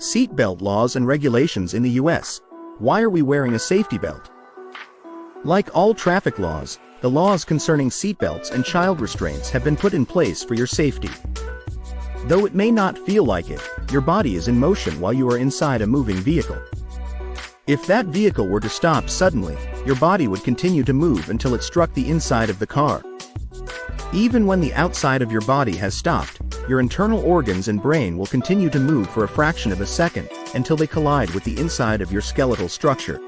Seatbelt laws and regulations in the U.S. Why are we wearing a safety belt? Like all traffic laws, the laws concerning seatbelts and child restraints have been put in place for your safety. Though it may not feel like it, your body is in motion while you are inside a moving vehicle. If that vehicle were to stop suddenly, your body would continue to move until it struck the inside of the car. Even when the outside of your body has stopped, your internal organs and brain will continue to move for a fraction of a second, until they collide with the inside of your skeletal structure.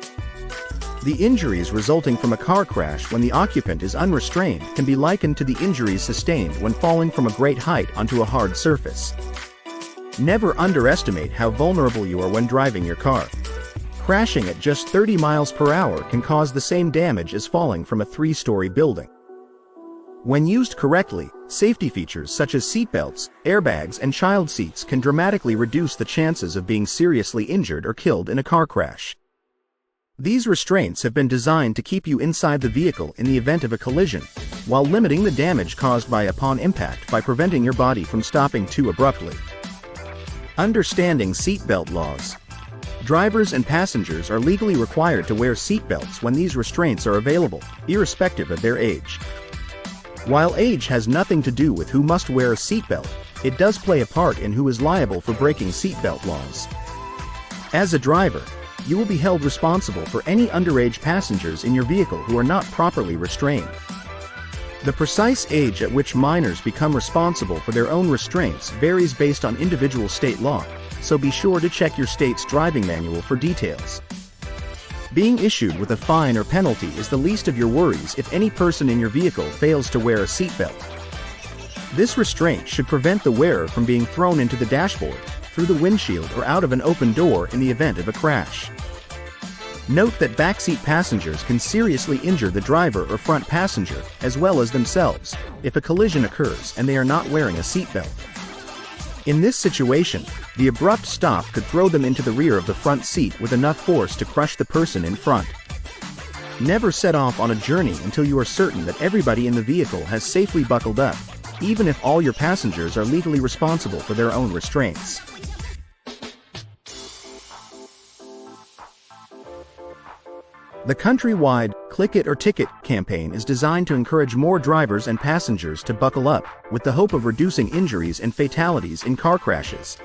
The injuries resulting from a car crash when the occupant is unrestrained can be likened to the injuries sustained when falling from a great height onto a hard surface. Never underestimate how vulnerable you are when driving your car. Crashing at just 30 miles per hour can cause the same damage as falling from a 3-story building. When used correctly, safety features such as seatbelts, airbags, and child seats can dramatically reduce the chances of being seriously injured or killed in a car crash. These restraints have been designed to keep you inside the vehicle in the event of a collision, while limiting the damage caused upon impact by preventing your body from stopping too abruptly. Understanding seatbelt laws. Drivers and passengers are legally required to wear seatbelts when these restraints are available, irrespective of their age. While age has nothing to do with who must wear a seatbelt, it does play a part in who is liable for breaking seatbelt laws. As a driver, you will be held responsible for any underage passengers in your vehicle who are not properly restrained. The precise age at which minors become responsible for their own restraints varies based on individual state law, so be sure to check your state's driving manual for details. Being issued with a fine or penalty is the least of your worries if any person in your vehicle fails to wear a seatbelt. This restraint should prevent the wearer from being thrown into the dashboard, through the windshield, or out of an open door in the event of a crash. Note that backseat passengers can seriously injure the driver or front passenger, as well as themselves, if a collision occurs and they are not wearing a seatbelt. In this situation, the abrupt stop could throw them into the rear of the front seat with enough force to crush the person in front. Never set off on a journey until you are certain that everybody in the vehicle has safely buckled up, even if all your passengers are legally responsible for their own restraints. The countrywide "Click It or Ticket" campaign is designed to encourage more drivers and passengers to buckle up, with the hope of reducing injuries and fatalities in car crashes.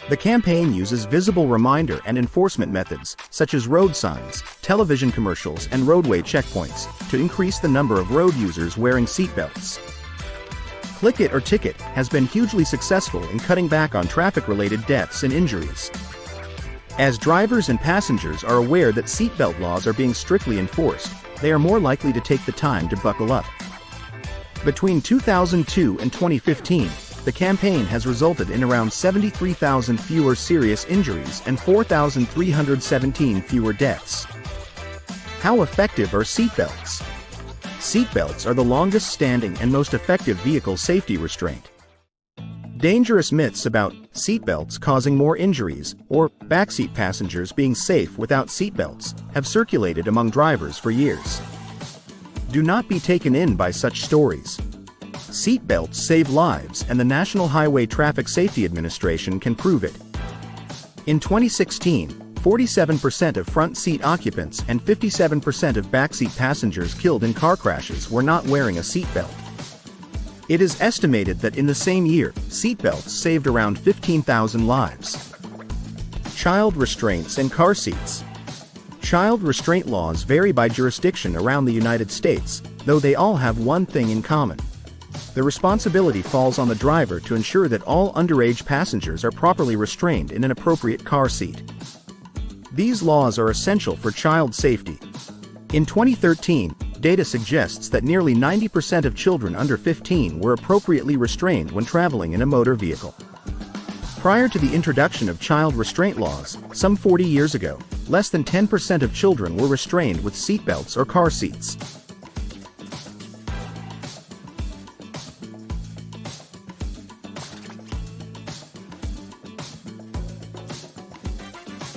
The campaign uses visible reminder and enforcement methods, such as road signs, television commercials, and roadway checkpoints, to increase the number of road users wearing seatbelts. Click It or Ticket has been hugely successful in cutting back on traffic-related deaths and injuries. As drivers and passengers are aware that seatbelt laws are being strictly enforced, they are more likely to take the time to buckle up. Between 2002 and 2015, the campaign has resulted in around 73,000 fewer serious injuries and 4,317 fewer deaths. How effective are seatbelts? Seatbelts are the longest-standing and most effective vehicle safety restraint. Dangerous myths about seatbelts causing more injuries, or backseat passengers being safe without seatbelts, have circulated among drivers for years. Do not be taken in by such stories. Seatbelts save lives, and the National Highway Traffic Safety Administration can prove it. In 2016, 47% of front seat occupants and 57% of backseat passengers killed in car crashes were not wearing a seatbelt. It is estimated that in the same year, seatbelts saved around 15,000 lives. Child restraints and car seats. Child restraint laws vary by jurisdiction around the United States, though they all have one thing in common. The responsibility falls on the driver to ensure that all underage passengers are properly restrained in an appropriate car seat. These laws are essential for child safety. In 2013, data suggests that nearly 90% of children under 15 were appropriately restrained when traveling in a motor vehicle. Prior to the introduction of child restraint laws, some 40 years ago, less than 10% of children were restrained with seatbelts or car seats.